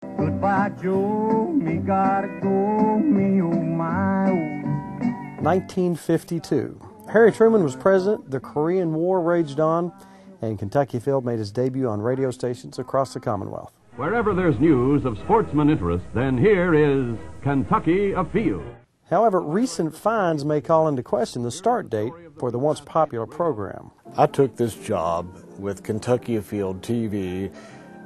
Goodbye, Joe, me gotta go, me oh my oh. 1952. Harry Truman was president, the Korean War raged on, and Kentucky Afield made his debut on radio stations across the Commonwealth. Wherever there's news of sportsman interest, then here is Kentucky Afield. However, recent finds may call into question the start date for the once popular program. I took this job with Kentucky Afield TV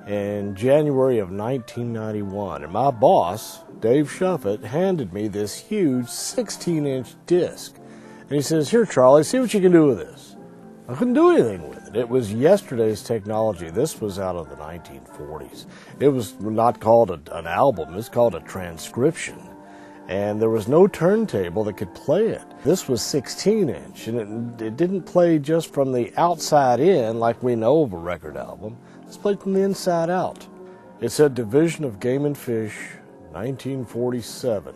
in January of 1991, and my boss, Dave Shuffett, handed me this huge 16-inch disc. And he says, "Here, Charlie, see what you can do with this." I couldn't do anything with it. It was yesterday's technology. This was out of the 1940s. It was not called an album. It's called a transcription. And there was no turntable that could play it. This was 16-inch, and it didn't play just from the outside in like we know of a record album. It's played from the inside out. It said Division of Game and Fish, 1947.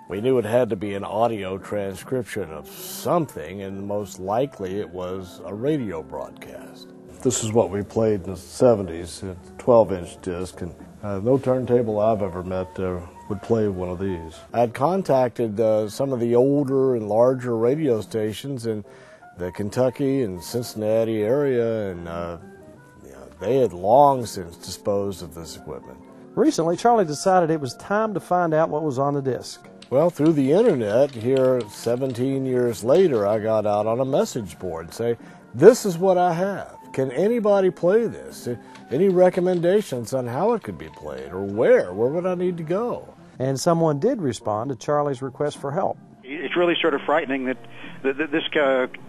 We knew it had to be an audio transcription of something, and most likely it was a radio broadcast. This is what we played in the 70s, a 12-inch disc, and no turntable I've ever met would play one of these. I'd contacted some of the older and larger radio stations in the Kentucky and Cincinnati area, and they had long since disposed of this equipment. Recently, Charlie decided it was time to find out what was on the disc. Well, through the internet, here 17 years later, I got out on a message board and say, "This is what I have. Can anybody play this? Any recommendations on how it could be played, or where? Where would I need to go?" And someone did respond to Charlie's request for help. It's really sort of frightening that this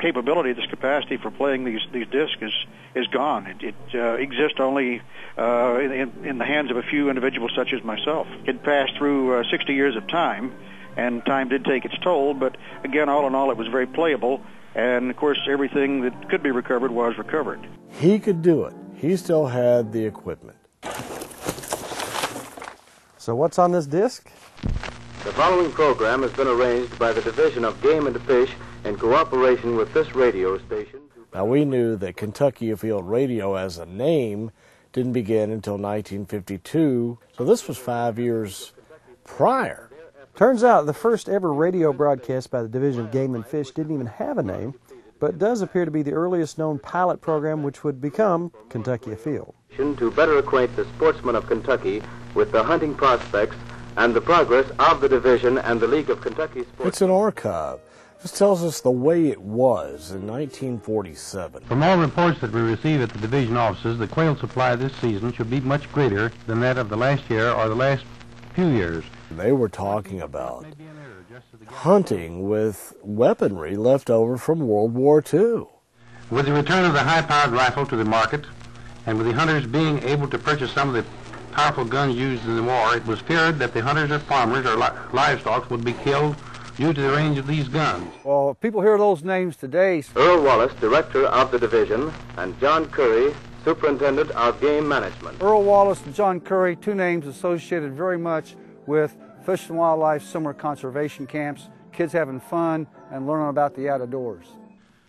capability, this capacity for playing these discs is gone. It exists only in the hands of a few individuals such as myself. It passed through 60 years of time, and time did take its toll, but again, all in all, it was very playable, and of course, everything that could be recovered was recovered. He could do it. He still had the equipment. So what's on this disc? The following program has been arranged by the Division of Game and Fish in cooperation with this radio station. Now, we knew that Kentucky Afield Radio as a name didn't begin until 1952, so this was 5 years prior. Turns out the first ever radio broadcast by the Division of Game and Fish didn't even have a name, but does appear to be the earliest known pilot program which would become Kentucky Afield. To better acquaint the sportsmen of Kentucky with the hunting prospects and the progress of the division and the League of Kentucky Sports. It's an archive. This tells us the way it was in 1947. From all reports that we receive at the division offices, the quail supply this season should be much greater than that of the last year or the last few years. They were talking about hunting with weaponry left over from World War II. With the return of the high-powered rifle to the market, and with the hunters being able to purchase some of the powerful guns used in the war, it was feared that the hunters or farmers or livestock would be killed due to the range of these guns. Well, if people hear those names today. Earl Wallace, director of the division, and John Curry, superintendent of game management. Earl Wallace and John Curry, two names associated very much with Fish and Wildlife summer conservation camps, kids having fun and learning about the outdoors.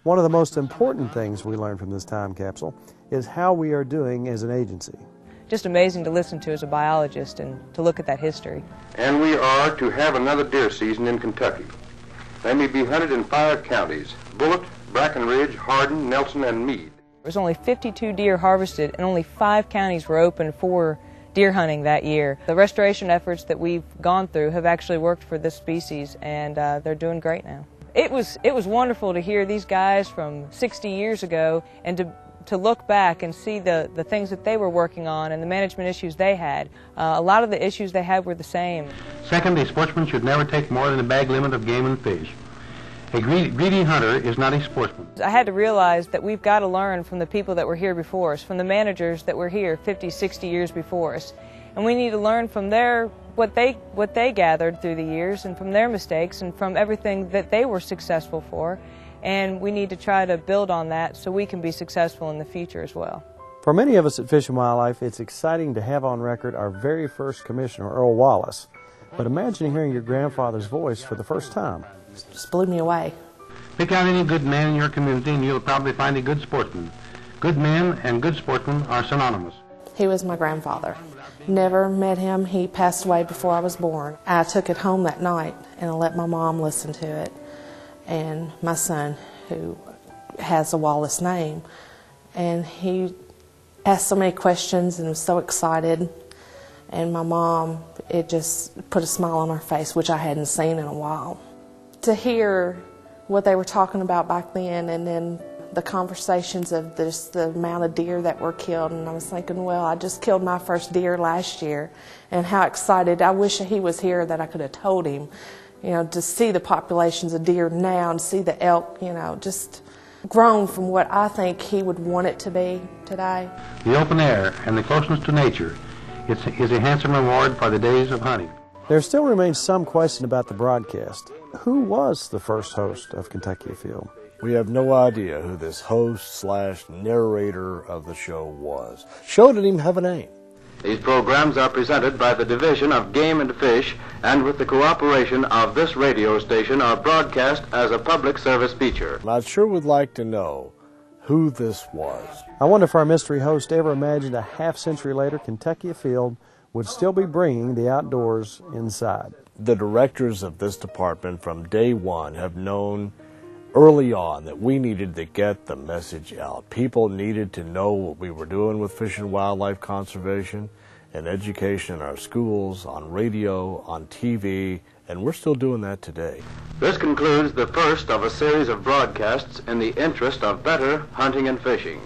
One of the most important things we learned from this time capsule is how we are doing as an agency. Just amazing to listen to as a biologist and to look at that history. And we are to have another deer season in Kentucky. They may be hunted in 5 counties: Bullitt, Brackenridge, Hardin, Nelson, and Meade. There was only 52 deer harvested, and only 5 counties were open for deer hunting that year. The restoration efforts that we've gone through have actually worked for this species, and they're doing great now. It was wonderful to hear these guys from 60 years ago and to look back and see the things that they were working on and the management issues they had. A lot of the issues they had were the same. Second, a sportsman should never take more than a bag limit of game and fish. A greedy hunter is not a sportsman. I had to realize that we've got to learn from the people that were here before us, from the managers that were here 50, 60 years before us. And we need to learn from what they gathered through the years and from their mistakes and from everything that they were successful for. And we need to try to build on that so we can be successful in the future as well. For many of us at Fish and Wildlife, it's exciting to have on record our very first commissioner, Earl Wallace. But imagine hearing your grandfather's voice for the first time. It just blew me away. Pick out any good man in your community and you'll probably find a good sportsman. Good men and good sportsmen are synonymous. He was my grandfather. Never met him. He passed away before I was born. I took it home that night and I let my mom listen to it. And my son, who has a Wallace name, and he asked so many questions and was so excited. And my mom, it just put a smile on her face, which I hadn't seen in a while. To hear what they were talking about back then, and then the conversations of this, the amount of deer that were killed, and I was thinking, well, I just killed my first deer last year, and how excited. I wish he was here that I could have told him, you know, to see the populations of deer now and see the elk, you know, just grown from what I think he would want it to be today. The open air and the closeness to nature is a handsome reward for the days of hunting. There still remains some question about the broadcast. Who was the first host of Kentucky Afield? We have no idea who this host/narrator of the show was. Show didn't even have a name. These programs are presented by the Division of Game and Fish, and with the cooperation of this radio station are broadcast as a public service feature. I sure would like to know who this was. I wonder if our mystery host ever imagined a half-century later Kentucky Afield would still be bringing the outdoors inside. The directors of this department from day one have known early on that we needed to get the message out. People needed to know what we were doing with fish and wildlife conservation and education in our schools, on radio, on TV, and we're still doing that today. This concludes the first of a series of broadcasts in the interest of better hunting and fishing.